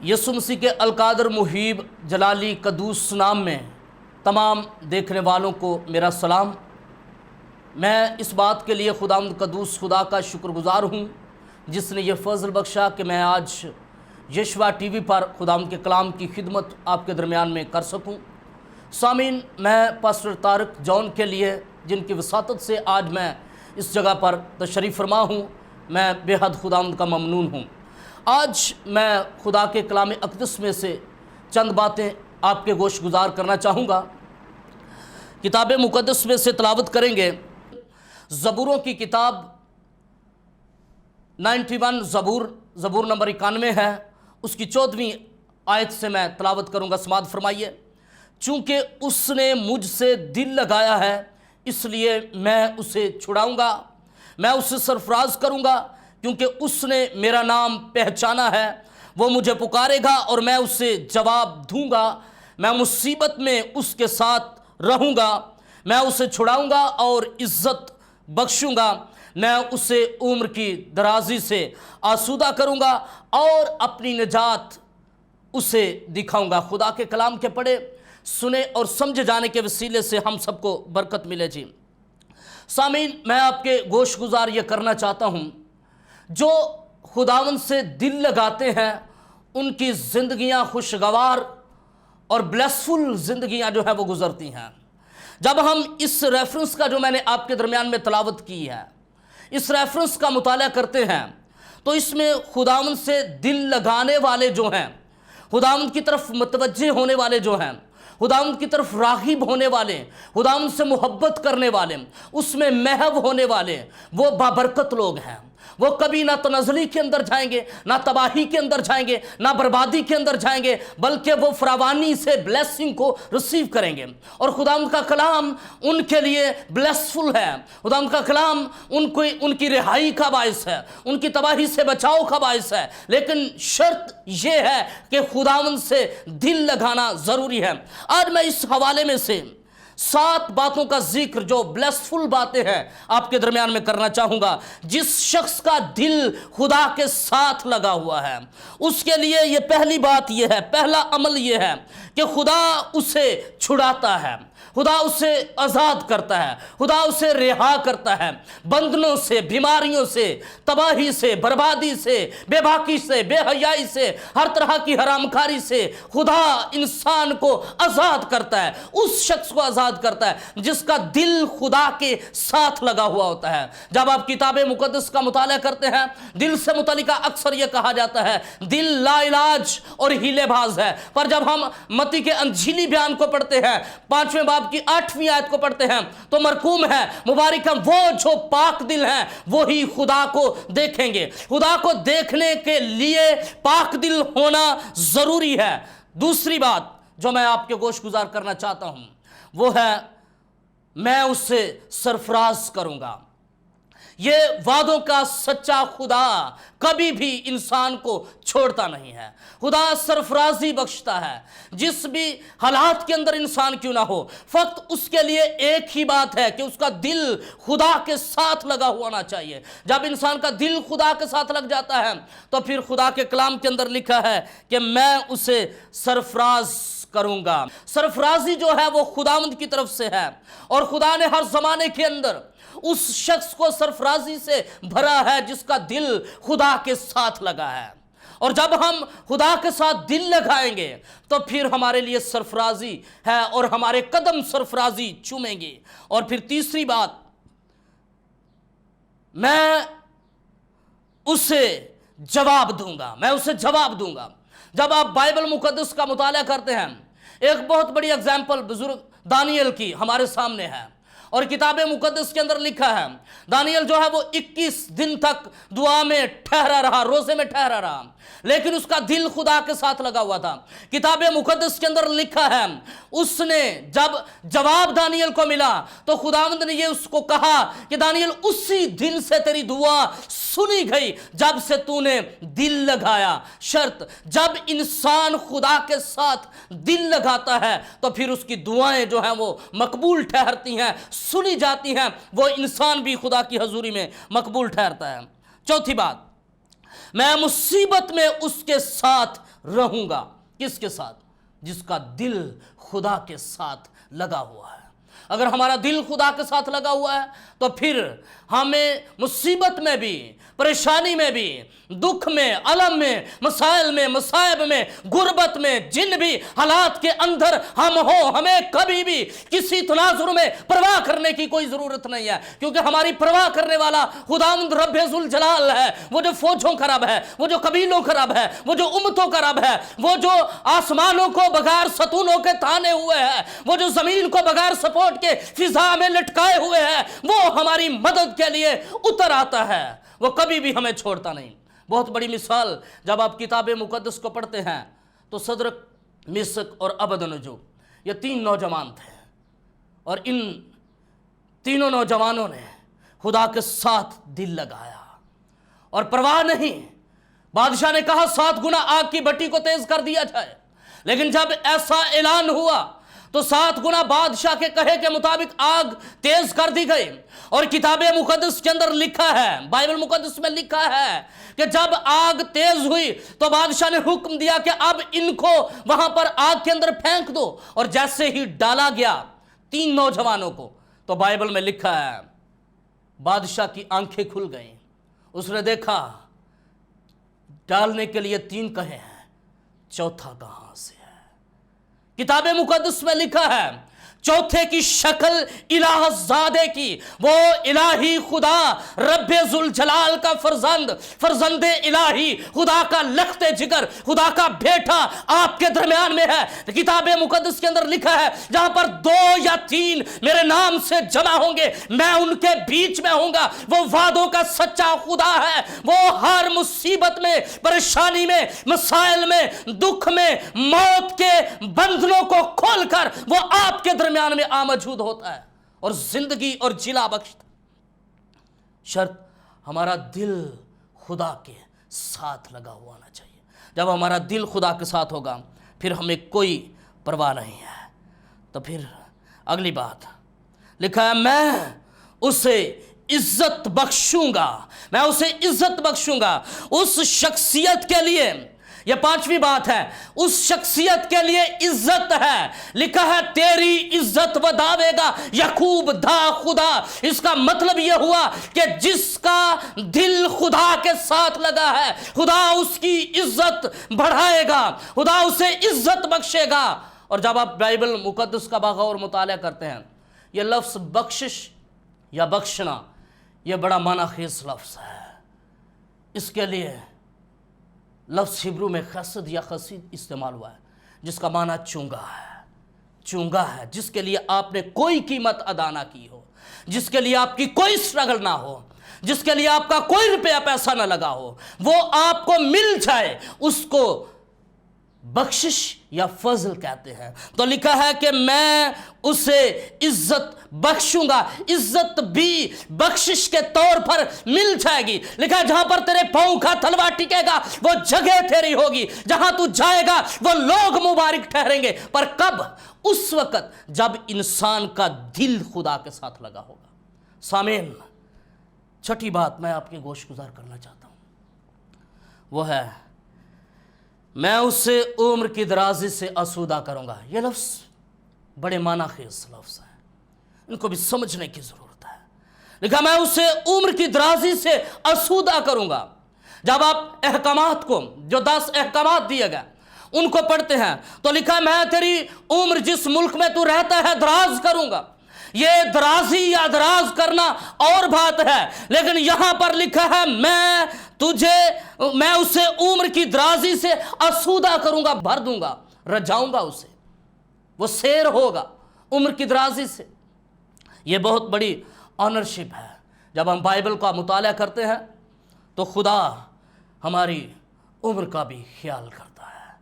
यसु मसीह के अलकादर मुहीब जलाली कदूस नाम में तमाम देखने वालों को मेरा सलाम। मैं इस बात के लिए खुदावंद कदूस खुदा का शुक्रगुजार हूँ जिसने ये फ़ज़ल बख्शा कि मैं आज यशवा टीवी पर खुदावंद के कलाम की खिदमत आपके दरमियान में कर सकूँ। सामीन, मैं पास्टर तारक जॉन के लिए जिनकी वसातत से आज मैं इस जगह पर तशरीफ़ फरमा हूँ, मैं बेहद खुदावंद का ममनून हूँ। आज मैं खुदा के कलाम अक़दस में से चंद बातें आपके गोश गुजार करना चाहूँगा। किताब मुक़द्दस में से तलावत करेंगे ज़बूरों की किताब 91 ज़बूर नंबर 91 है, उसकी 14वीं आयत से मैं तलावत करूँगा। समाद फरमाइए। चूँकि उसने मुझसे दिल लगाया है इसलिए मैं उसे छुड़ाऊँगा, मैं उसे सरफराज करूँगा, क्योंकि उसने मेरा नाम पहचाना है। वो मुझे पुकारेगा और मैं उसे जवाब दूंगा। मैं मुसीबत में उसके साथ रहूँगा, मैं उसे छुड़ाऊँगा और इज़्ज़त बख्शूँगा। मैं उसे उम्र की दराजी से आसूदा करूँगा और अपनी निजात उसे दिखाऊँगा। खुदा के कलाम के पढ़े सुने और समझे जाने के वसीले से हम सबको बरकत मिले जी। सामीन, मैं आपके गोश गुजार ये करना चाहता हूँ, जो खुदावंद से दिल लगाते हैं उनकी ज़िंदगियाँ खुशगवार और ब्लेसफुल ज़िंदगियाँ जो है वो गुज़रती हैं। जब हम इस रेफरेंस का जो मैंने आपके दरमियान में तलावत की है, इस रेफरेंस का मुताला करते हैं तो इसमें खुदावंद से दिल लगाने वाले जो हैं, खुदावंद की तरफ मुतवज्जे होने वाले जो हैं, खुदावंद की तरफ राग़िब होने वाले, खुदावंद से मोहब्बत करने वाले, उसमें महव होने वाले, वो बाबरकत लोग हैं। वो कभी ना तनज़ली के अंदर जाएंगे, ना तबाही के अंदर जाएंगे, ना बर्बादी के अंदर जाएंगे, बल्कि वो फरावानी से ब्लेसिंग को रिसीव करेंगे। और खुदावंद का कलाम उनके लिए ब्लेसफुल है। खुदावंद का कलाम उनकी रिहाई का बायस है, उनकी तबाही से बचाव का बायस है। लेकिन शर्त ये है कि खुदावंद से दिल लगाना ज़रूरी है। आज मैं इस हवाले में से 7 बातों का जिक्र जो ब्लेसफुल बातें हैं आपके दरमियान में करना चाहूँगा। जिस शख्स का दिल खुदा के साथ लगा हुआ है उसके लिए ये पहली बात ये है, पहला अमल ये है कि खुदा उसे छुड़ाता है, खुदा उसे आज़ाद करता है, खुदा उसे रिहा करता है बंधनों से, बीमारियों से, तबाही से, बर्बादी से, बेबाकी से, बेहयाई से, हर तरह की हरामखारी से खुदा इंसान को आज़ाद करता है। उस शख्स को आज़ाद करता है जिसका दिल खुदा के साथ लगा हुआ होता है। जब आप किताब मुक़द्दस का मुताला करते हैं, दिल से मुतल्लिक़ अक्सर यह कहा जाता है दिल लाइलाज और हीलेबाज है। पर जब हम मत्ती के अंजीली बयान को पढ़ते हैं, 5वें बाब की 8वीं आयत को पढ़ते हैं, तो मरकूम है, मुबारक वो जो पाक दिल हैं वो ही खुदा को देखेंगे। खुदा को देखने के लिए पाक दिल होना जरूरी है। दूसरी बात जो मैं आपके गोश गुजार करना चाहता हूं वो है मैं उससे सरफराज करूंगा। ये वादों का सच्चा खुदा कभी भी इंसान को छोड़ता नहीं है। खुदा सरफराजी बख्शता है जिस भी हालात के अंदर इंसान क्यों ना हो। फक्त उसके लिए एक ही बात है कि उसका दिल खुदा के साथ लगा होना चाहिए। जब इंसान का दिल खुदा के साथ लग जाता है तो फिर खुदा के कलाम के अंदर लिखा है कि मैं उसे सरफराज करूंगा। सरफराजी जो है वो खुदावंद की तरफ से है और खुदा ने हर जमाने के अंदर उस शख्स को सरफराजी से भरा है जिसका दिल खुदा के साथ लगा है। और जब हम खुदा के साथ दिल लगाएंगे तो फिर हमारे लिए सरफराजी है और हमारे कदम सरफराजी चूमेंगे। और फिर तीसरी बात, मैं उसे जवाब दूंगा, मैं उसे जवाब दूंगा। जब आप बाइबल मुक़द्दस का मुताला करते हैं, एक बहुत बड़ी एग्जाम्पल बुजुर्ग दानियल की हमारे सामने है और किताब मुक़द्दस के अंदर लिखा है दानियल जो है वो 21 दिन तक दुआ में ठहरा रहा, रोजे में ठहरा रहा, लेकिन उसका दिल खुदा के साथ लगा हुआ था। किताब मुक़द्दस के अंदर लिखा है उसने जब जवाब दानियल को मिला तो खुदावंद ने ये उसको कहा कि दानियल उसी दिन से तेरी दुआ सुनी गई जब से तूने दिल लगाया। शर्त, जब इंसान खुदा के साथ दिल लगाता है तो फिर उसकी दुआएं जो हैं वो मकबूल ठहरती हैं, सुनी जाती हैं, वो इंसान भी खुदा की हजूरी में मकबूल ठहरता है। चौथी बात, मैं मुसीबत में उसके साथ रहूँगा। किसके साथ? जिसका दिल खुदा के साथ लगा हुआ है। अगर हमारा दिल खुदा के साथ लगा हुआ है तो फिर हमें मुसीबत में भी, परेशानी में भी, दुख में, अलम में, मसाइल में, मसाइब में, गुर्बत में, जिन भी हालात के अंदर हम हो, हमें कभी भी किसी तनाजुर में परवाह करने की कोई ज़रूरत नहीं है, क्योंकि हमारी परवाह करने वाला खुदावंद रब्बुल जलाल है। वो जो फौजों का रब है, वो जो कबीलों का रब है, वो जो उम्मतों का रब है, वो जो आसमानों को बगैर सतूनों के ताने हुए है, वो जो ज़मीन को बगैर सपोर्ट के फिजा में लटकाए हुए है, वो हमारी मदद के लिए उतर आता है। वो कभी भी हमें छोड़ता नहीं। बहुत बड़ी मिसाल, जब आप किताब मुकद्दस को पढ़ते हैं तो सदरक, मिशक और अबदनगो, ये 3 नौजवान थे, और इन तीनों नौजवानों ने खुदा के साथ दिल लगाया और परवाह नहीं। बादशाह ने कहा 7 गुना आग की भट्टी को तेज कर दिया जाए, लेकिन जब ऐसा ऐलान हुआ तो 7 गुना बादशाह के कहे के मुताबिक आग तेज कर दी गई। और किताब मुकद्दस के अंदर लिखा है, बाइबल मुकद्दस में लिखा है कि जब आग तेज हुई तो बादशाह ने हुक्म दिया कि अब इनको वहां पर आग के अंदर फेंक दो। और जैसे ही डाला गया 3 नौजवानों को, तो बाइबल में लिखा है बादशाह की आंखें खुल गईं। उसने देखा डालने के लिए 3 कहे हैं, चौथा कहां से है? किताब मुकद्दस में लिखा है चौथे की शक्ल इलाहज़ादे की, वो इलाही खुदा रब्बुल जलाल का फर्जंद इलाही, खुदा का लख्ते जिगर, खुदा का बेटा आपके दरमियान में है। तो किताब मुकद्दस के अंदर लिखा है जहां पर 2 या 3 मेरे नाम से जमा होंगे, मैं उनके बीच में होऊंगा। वो वादों का सच्चा खुदा है। वो हर मुसीबत में, परेशानी में, मसाइल में, दुख में, मौत के बंधनों को खोलकर वो आपके दरमियान में आमौजूद होता है और जिंदगी और जिला बख्शता। शर्त हमारा दिल खुदा के साथ लगा हुआ होना चाहिए। जब हमारा दिल खुदा के साथ होगा फिर हमें कोई परवाह नहीं है। तो फिर अगली बात लिखा है, मैं उसे इज्जत बख्शूंगा, मैं उसे इज्जत बख्शूंगा। उस शख्सियत के लिए, यह 5वीं बात है, उस शख्सियत के लिए इज्जत है। लिखा है तेरी इज्जत बदावेगा यकूब दा खुदा। इसका मतलब यह हुआ कि जिसका दिल खुदा के साथ लगा है, खुदा उसकी इज्जत बढ़ाएगा, खुदा उसे इज्जत बख्शेगा। और जब आप बाइबल मुकद्दस का बगौर मुताला करते हैं, यह लफ्ज़ बख्शिश या बख्शना, यह बड़ा मानाखेज लफ्ज़ है। इसके लिए लफ्ज़ हिब्रू में खसद या खसीद इस्तेमाल हुआ है, जिसका माना चूंगा है। चूंगा है जिसके लिए आपने कोई कीमत अदा ना की हो, जिसके लिए आपकी कोई स्ट्रगल ना हो, जिसके लिए आपका कोई रुपया पैसा ना लगा हो, वो आपको मिल जाए, उसको बख्शिश या फजल कहते हैं। तो लिखा है कि मैं उसे इज्जत बख्शूंगा। इज्जत भी बख्शिश के तौर पर मिल जाएगी। लिखा है जहां पर तेरे पांव का तलवा टिकेगा वो जगह तेरी होगी, जहां तू जाएगा वो लोग मुबारक ठहरेंगे। पर कब? उस वक्त जब इंसान का दिल खुदा के साथ लगा होगा। सामीन, छठी बात मैं आपके गोशगुजार करना चाहता हूं, वो है मैं उसे उम्र की दराजी से आसूदा करूंगा। यह लफ्ज़ बड़े मानाखेज लफ्ज़ है, इनको भी समझने की ज़रूरत है। लिखा मैं उसे उम्र की दराजी से आसूदा करूंगा। जब आप अहकामात को, जो 10 अहकामात दिए गए उनको पढ़ते हैं तो लिखा मैं तेरी उम्र जिस मुल्क में तू रहता है दराज करूंगा। ये दराजी या दराज करना और बात है, लेकिन यहां पर लिखा है मैं उसे उम्र की दराजी से आसूदा करूंगा, भर दूंगा, रजाऊंगा उसे, वो शेर होगा उम्र की दराजी से। ये बहुत बड़ी ऑनरशिप है। जब हम बाइबल का मुताला करते हैं तो खुदा हमारी उम्र का भी ख्याल करता है।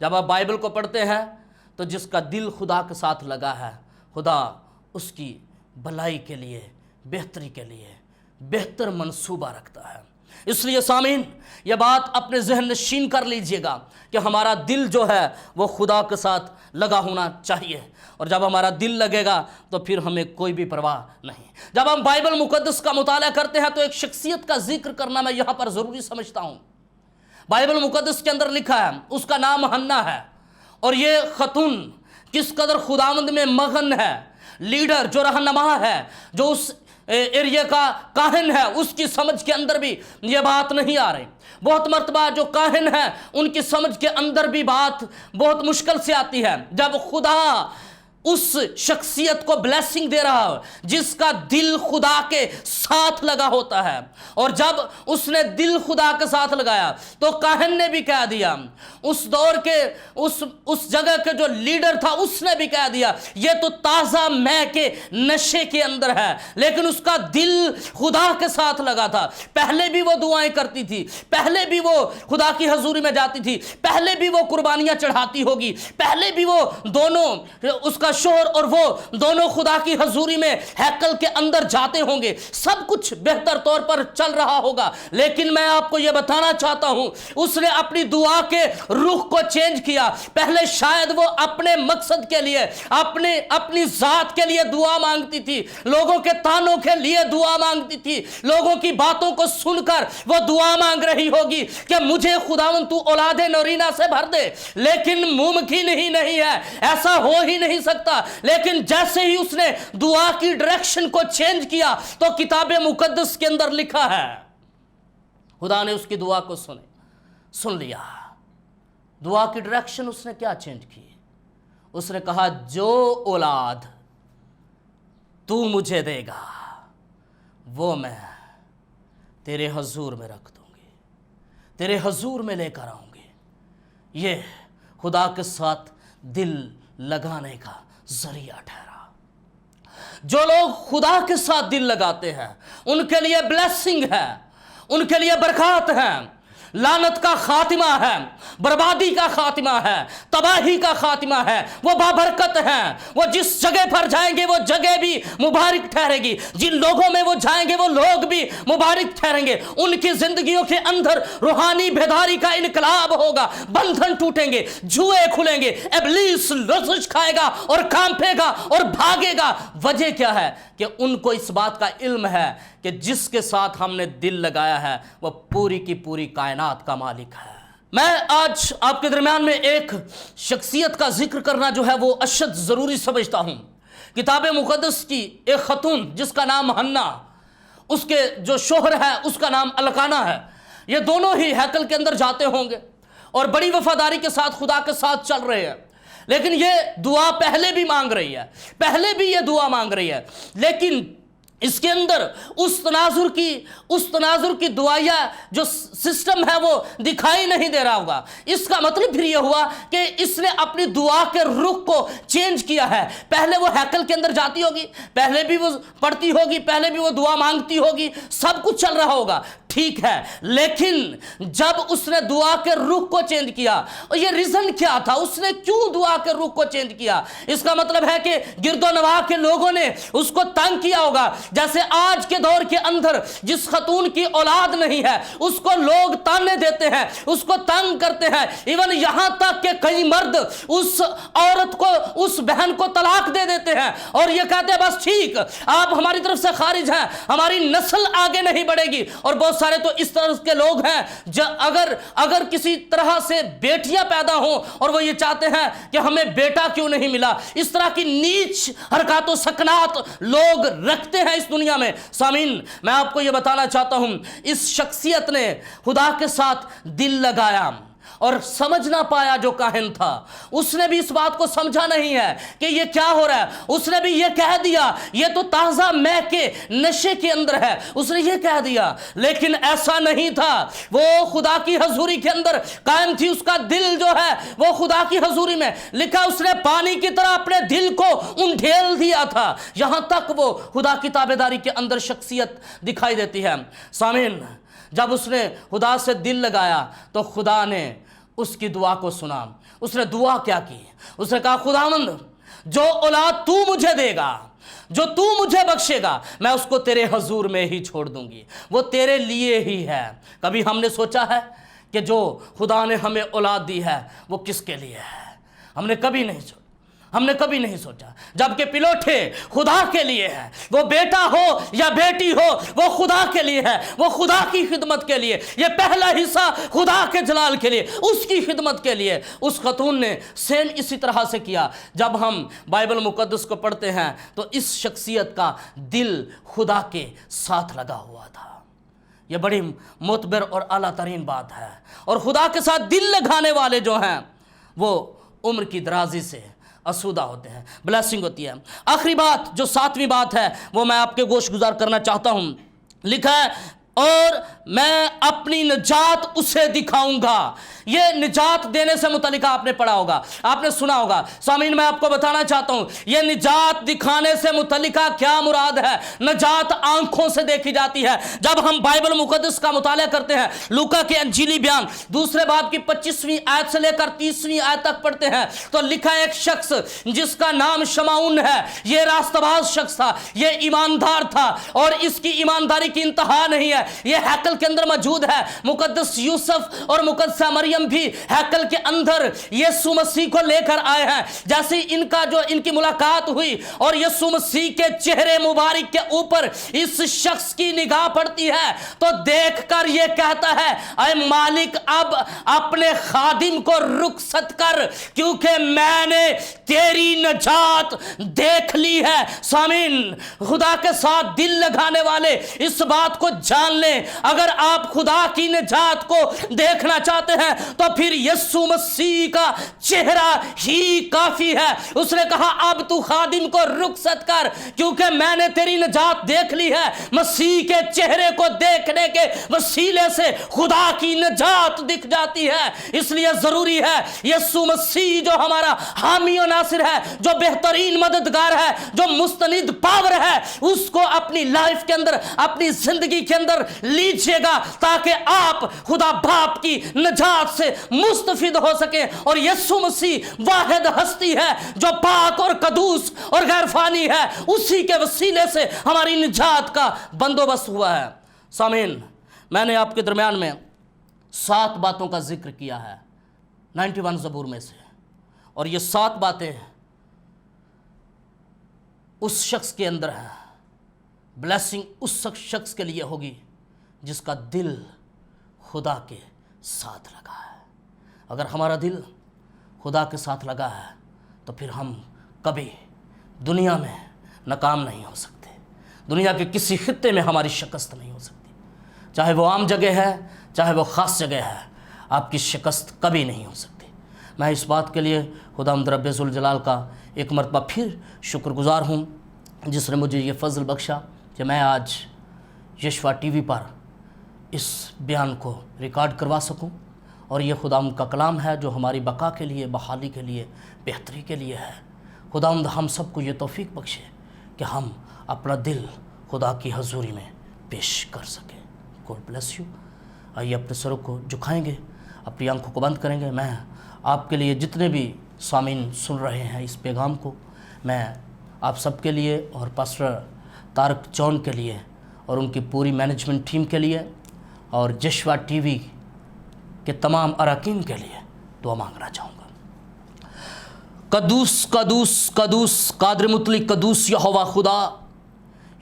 जब आप बाइबल को पढ़ते हैं तो जिसका दिल खुदा के साथ लगा है, खुदा उसकी भलाई के लिए, बेहतरी के लिए बेहतर मंसूबा रखता है। इसलिए सामीन, यह बात अपने जहन नशीन कर लीजिएगा कि हमारा दिल जो है वो खुदा के साथ लगा होना चाहिए। और जब हमारा दिल लगेगा तो फिर हमें कोई भी परवाह नहीं। जब हम बाइबल मुकद्दस का मुताला करते हैं तो एक शख्सियत का जिक्र करना मैं यहाँ पर ज़रूरी समझता हूँ। बाइबल मुकद्दस के अंदर लिखा है, उसका नाम हन्ना है। और ये खतून किस कदर खुदावंद में मगन है, लीडर जो रहनुमा है, जो उस एरिया का काहिन है, उसकी समझ के अंदर भी ये बात नहीं आ रही। बहुत मर्तबा जो काहिन है उनकी समझ के अंदर भी बात बहुत मुश्किल से आती है। जब खुदा उस शख्सियत को ब्लेसिंग दे रहा है जिसका दिल खुदा के साथ लगा होता है, और जब उसने दिल खुदा के साथ लगाया तो काहिन ने भी कह दिया, उस दौर के उस जगह के जो लीडर था उसने भी कह दिया ये तो ताज़ा मै के नशे के अंदर है, लेकिन उसका दिल खुदा के साथ लगा था। पहले भी वो दुआएं करती थी, पहले भी वो खुदा की हजूरी में जाती थी, पहले भी वो कुर्बानियां चढ़ाती होगी, पहले भी वो दोनों, उसका शोहर और वो दोनों खुदा की हजूरी में हैकल के अंदर जाते होंगे, सब कुछ बेहतर तौर पर चल रहा होगा। लेकिन मैं आपको यह बताना चाहता हूं, उसने अपनी दुआ के रुख को चेंज किया। पहले शायद वो अपने मकसद के लिए, अपनी जात के लिए दुआ मांगती थी, लोगों के तानों के लिए दुआ मांगती थी, लोगों की बातों को सुनकर वो दुआ मांग रही होगी कि मुझे खुदावंद तू औलादे नौरीना से भर दे। लेकिन मुमकिन ही नहीं है, ऐसा हो ही नहीं सकता। लेकिन जैसे ही उसने दुआ की डायरेक्शन को चेंज किया तो किताब मुकद्दस के अंदर लिखा है, खुदा ने उसकी दुआ को सुन लिया। दुआ की डायरेक्शन उसने क्या चेंज की? उसने कहा जो औलाद तू मुझे देगा वो मैं तेरे हजूर में रख दूंगी, तेरे हजूर में लेकर आऊंगी। ये खुदा के साथ दिल लगाने का जरिया ठहरा। जो लोग खुदा के साथ दिल लगाते हैं उनके लिए ब्लेसिंग है, उनके लिए बरकत है। लानत का खातिमा है, बर्बादी का खातिमा है, तबाही का खातिमा है, वो बाबरकत है। वो जिस जगह पर जाएंगे वो जगह भी मुबारक ठहरेगी, जिन लोगों में वो जाएंगे वो लोग भी मुबारक ठहरेंगे। उनकी जिंदगियों के अंदर रूहानी बेदारी का इनकलाब होगा, बंधन टूटेंगे, जुए खुलेंगे, इब्लीस लज़्ज़ खाएगा और कांपेगा और भागेगा। वजह क्या है कि उनको इस बात का इल्म है कि जिसके साथ हमने दिल लगाया है वह पूरी की पूरी कायनात का मालिक है। मैं आज आपके दरमियान में एक शख्सियत का जिक्र करना जो है वो अशद ज़रूरी समझता हूँ। किताब मुक़द्दस की एक खतून जिसका नाम हन्ना, उसके जो शोहर है उसका अल अल्काना है। ये दोनों ही हैकल के अंदर जाते होंगे और बड़ी वफादारी के साथ खुदा के साथ चल रहे हैं। लेकिन ये दुआ पहले भी मांग रही है, पहले भी ये दुआ मांग रही है, लेकिन इसके अंदर उस तनाजुर की दुआया जो सिस्टम है वो दिखाई नहीं दे रहा होगा। इसका मतलब फिर ये हुआ कि इसने अपनी दुआ के रुख को चेंज किया है। पहले वो हैकल के अंदर जाती होगी, पहले भी वो पढ़ती होगी, पहले भी वो दुआ मांगती होगी, सब कुछ चल रहा होगा, ठीक है। लेकिन जब उसने दुआ के रुख को चेंज किया, और ये रीजन क्या था, उसने क्यों दुआ के रुख को चेंज किया? इसका मतलब है कि गिरदोनवा के लोगों ने उसको तंग किया होगा। जैसे आज के दौर के अंदर जिस खतून की औलाद नहीं है उसको लोग ताने देते हैं, उसको तंग करते हैं। इवन यहां तक कि कई मर्द उस औरत को, उस बहन को तलाक दे देते हैं और ये कहते हैं बस ठीक, आप हमारी तरफ से खारिज हैं, हमारी नस्ल आगे नहीं बढ़ेगी। और बहुत सारे तो इस तरह के लोग हैं जो अगर किसी तरह से बेटियां पैदा हो और वो ये चाहते हैं कि हमें बेटा क्यों नहीं मिला, इस तरह की नीच हरकतों सकनात लोग रखते हैं इस दुनिया में। सामीन, मैं आपको ये बताना चाहता हूं, इस शख्सियत ने खुदा के साथ दिल लगाया और समझ ना पाया। जो काहिन था उसने भी इस बात को समझा नहीं है कि ये क्या हो रहा है। उसने भी ये कह दिया ये तो ताज़ा मै के नशे के अंदर है, उसने ये कह दिया। लेकिन ऐसा नहीं था, वो खुदा की हजूरी के अंदर कायम थी। उसका दिल जो है वो खुदा की हजूरी में लिखा, उसने पानी की तरह अपने दिल को उंडेल दिया था। यहां तक वो खुदा की ताबेदारी के अंदर शख्सियत दिखाई देती है। सामीन, जब उसने खुदा से दिल लगाया तो खुदा ने उसकी दुआ को सुना। उसने दुआ क्या की? उसने कहा खुदावंद जो औलाद तू मुझे देगा, जो तू मुझे बख्शेगा, मैं उसको तेरे हजूर में ही छोड़ दूंगी, वो तेरे लिए ही है। कभी हमने सोचा है कि जो खुदा ने हमें औलाद दी है वो किसके लिए है? हमने कभी नहीं सोचा। ہم نے کبھی نہیں سوچا، جبکہ پلوٹے خدا کے لیے ہے، وہ بیٹا ہو یا بیٹی ہو وہ خدا کے لیے ہے، وہ خدا کی خدمت کے لیے، یہ پہلا حصہ خدا کے جلال کے لیے، اس کی خدمت کے لیے۔ اس خاتون نے سیم اسی طرح سے کیا۔ جب ہم بائبل مقدس کو پڑھتے ہیں تو اس شخصیت کا دل خدا کے ساتھ لگا ہوا تھا۔ یہ بڑی معتبر اور اعلیٰ ترین بات ہے، اور خدا کے ساتھ دل لگانے والے جو ہیں وہ عمر کی درازی سے آسودہ ہوتے ہیں، بلیسنگ ہوتی ہے۔ آخری بات جو 7ویں بات ہے وہ میں آپ کے گوش گزار کرنا چاہتا ہوں۔ لکھا ہے اور میں اپنی نجات اسے دکھاؤں گا۔ یہ نجات دینے سے متعلقہ آپ نے پڑھا ہوگا، آپ نے سنا ہوگا۔ سامعین میں آپ کو بتانا چاہتا ہوں یہ نجات دکھانے سے متعلقہ کیا مراد ہے۔ نجات آنکھوں سے دیکھی جاتی ہے۔ جب ہم بائبل مقدس کا مطالعہ کرتے ہیں، لوکا کے انجیلی بیان دوسرے باب کی 25ویں آیت سے لے کر 30ویں آیت تک پڑھتے ہیں تو لکھا ہے ایک شخص جس کا نام شمعون ہے، یہ راستہ باز شخص تھا، یہ ایماندار تھا، اور اس کی ایمانداری کی انتہا نہیں ہے۔ یہ ہیکل کے اندر موجود ہے۔ مقدس یوسف اور مقدسہ مریم بھی ہیکل کے اندر یسوع مسیح کو لے کر آئے ہیں۔ جیسے ان کی ملاقات ہوئی اور یسوع مسیح کے چہرے مبارک کے اوپر اس شخص کی نگاہ پڑتی ہے تو دیکھ کر یہ کہتا ہے اے مالک اب اپنے خادم کو رخصت کر، کیونکہ میں نے تیری نجات دیکھ لی ہے۔ سامعین خدا کے ساتھ دل لگانے والے اس بات کو جان لیں، اگر آپ خدا کی نجات کو دیکھنا چاہتے ہیں تو پھر یسوع مسیح کا چہرہ ہی کافی ہے۔ اس نے کہا اب تو خادم کو رخصت کر، کیونکہ میں نے تیری نجات دیکھ لی ہے۔ مسیح کے چہرے کو دیکھنے کے وسیلے سے خدا کی نجات دکھ جاتی ہے۔ اس لیے ضروری ہے یسوع مسیح جو ہمارا حامی و ناصر ہے، جو بہترین مددگار ہے، جو مستند پاور ہے، اس کو اپنی لائف کے اندر، اپنی زندگی کے اندر لیجئے گا تاکہ آپ خدا باپ کی نجات سے مستفید ہو سکیں۔ اور یسوع مسیح واحد ہستی ہے جو پاک اور قدوس اور غیر فانی ہے، اسی کے وسیلے سے ہماری نجات کا بندوبست ہوا ہے۔ سامعین میں نے آپ کے درمیان میں 7 باتوں کا ذکر کیا ہے 91 زبور میں سے، اور یہ 7 باتیں اس شخص کے اندر ہیں۔ بلیسنگ اس شخص کے لیے ہوگی جس کا دل خدا کے ساتھ لگا ہے۔ اگر ہمارا دل خدا کے ساتھ لگا ہے تو پھر ہم کبھی دنیا میں ناکام نہیں ہو سکتے، دنیا کے کسی خطے میں ہماری شکست نہیں ہو سکتی، چاہے وہ عام جگہ ہے چاہے وہ خاص جگہ ہے، آپ کی شکست کبھی نہیں ہو سکتی۔ میں اس بات کے لیے خداوند رب ذوالجلال کا ایک مرتبہ پھر شکر گزار ہوں جس نے مجھے یہ فضل بخشا کہ میں آج یشوع ٹی وی پر اس بیان کو ریکارڈ کروا سکوں، اور یہ خداوند کا کلام ہے جو ہماری بقا کے لیے، بحالی کے لیے، بہتری کے لیے ہے۔ خداوند ہم سب کو یہ توفیق بخشے کہ ہم اپنا دل خدا کی حضوری میں پیش کر سکیں۔ God bless you. آئیے اپنے سروں کو جھکائیں گے، اپنی آنکھوں کو بند کریں گے۔ میں آپ کے لیے جتنے بھی سامعین سن رہے ہیں اس پیغام کو، میں آپ سب کے لیے اور پاسٹر طارق جان کے لیے اور ان کی پوری مینجمنٹ ٹیم کے لیے اور یشوع ٹی وی کے تمام اراکین کے لیے دعا مانگنا چاہوں گا۔ قدوس قدوس قدوس قادر مطلق قدوس یہوہ خدا،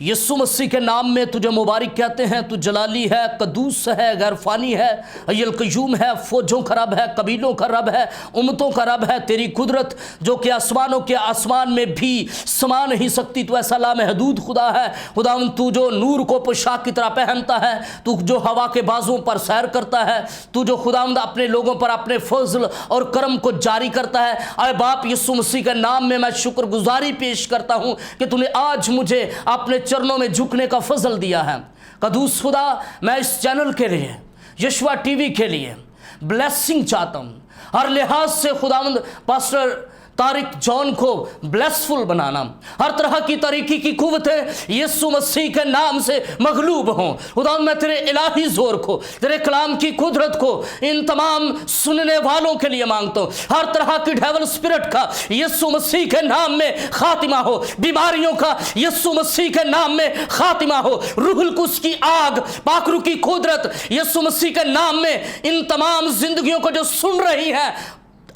یسوع مسیح کے نام میں تجھے مبارک کہتے ہیں۔ تو جلالی ہے، قدوس ہے، غیر فانی ہے، حی القیوم ہے، فوجوں کا رب ہے، قبیلوں کا رب ہے، امتوں کا رب ہے۔ تیری قدرت جو کہ آسمانوں کے آسمان میں بھی سما نہیں سکتی، تو ایسا لامحدود خدا ہے۔ خداوند تو جو نور کو پوشاک کی طرح پہنتا ہے، تو جو ہوا کے بازوں پر سیر کرتا ہے، تو جو خداوند اپنے لوگوں پر اپنے فضل اور کرم کو جاری کرتا ہے، اے باپ یسوع مسیح کے نام میں میں شکر گزاری پیش کرتا ہوں کہ تو نے آج مجھے اپنے چرنوں میں جھکنے کا فضل دیا ہے۔ قدوس خدا، میں اس چینل کے لیے، یشوع ٹی وی کے لیے بلیسنگ چاہتا ہوں۔ ہر لحاظ سے خداوند پاسٹر طارق جان کو بلیسفل بنانا، ہر طرح کی طریقے کی قوتیں یسوع مسیح کے نام سے مغلوب ہوں۔ خداوند میں تیرے الہی زور کو، تیرے کلام کی قدرت کو ان تمام سننے والوں کے لیے مانگتا ہوں۔ ہر طرح کی ڈیول اسپرٹ کا یسوع مسیح کے نام میں خاتمہ ہو، بیماریوں کا یسوع مسیح کے نام میں خاتمہ ہو۔ روح القدس کی آگ، پاک روح کی قدرت یسوع مسیح کے نام میں ان تمام زندگیوں کو جو سن رہی ہے،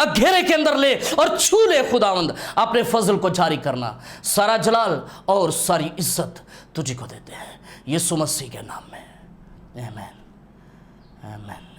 घेरे के अंदर ले और छू ले खुदावंद, अपने फजल को जारी करना। सारा जलाल और सारी इज्जत तुझी को देते हैं यीशु मसीह के नाम में, आमीन आमीन।